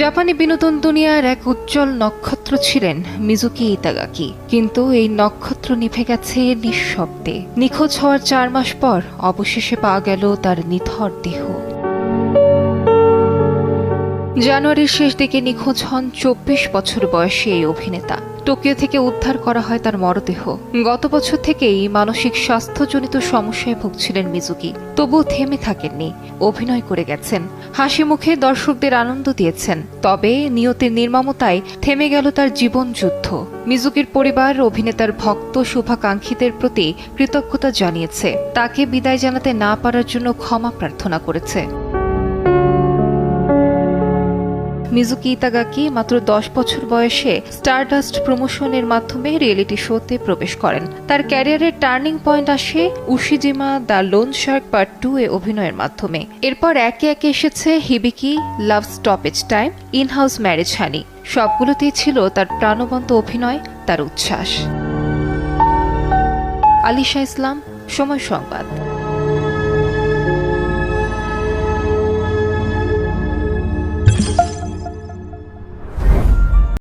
জাপানি বিনোদন দুনিয়ার এক উজ্জ্বল নক্ষত্র ছিলেন মিজুকি ইতাগাকি, কিন্তু এই নক্ষত্র নিভে গেছে নিঃশব্দে। নিখোঁজ হওয়ার 4 মাস পর অবশেষে পাওয়া গেল তার নিথর দেহ। জানুয়ারির শেষ দিকে নিখোঁজ হন 24 বছর বয়সী এই অভিনেতা। টোকিও থেকে উদ্ধার করা হয় তার মরদেহ। গত বছর থেকেই মানসিক স্বাস্থ্যজনিত সমস্যায় ভুগছিলেন মিজুকি, তবুও থেমে থাকেননি। অভিনয় করে গেছেন, হাসি মুখে দর্শকদের আনন্দ দিয়েছেন। তবে নিয়তির নির্মমতায় থেমে গেল তার জীবন যুদ্ধ। মিজুকির পরিবার অভিনেতার ভক্ত শুভাকাঙ্ক্ষীদের প্রতি কৃতজ্ঞতা জানিয়েছে, তাকে বিদায় জানাতে না পারার জন্য ক্ষমা প্রার্থনা করেছে। মিজুকি ইতাগাকি মাত্র 10 বছর বয়সে স্টারডাস্ট প্রমোশনের মাধ্যমে রিয়েলিটি শোতে প্রবেশ করেন। তার ক্যারিয়ারের টার্নিং পয়েন্ট আসে Ushijima the loan shark part 2 এ অভিনয়ের মাধ্যমে। এরপর একে একে এসেছে Hibiki, love stoppage time, in house marriage honey. সবগুলোতেই ছিল তার প্রাণবন্ত অভিনয়, তার উচ্ছ্বাস। আলিশা ইসলাম, সময় সংবাদ।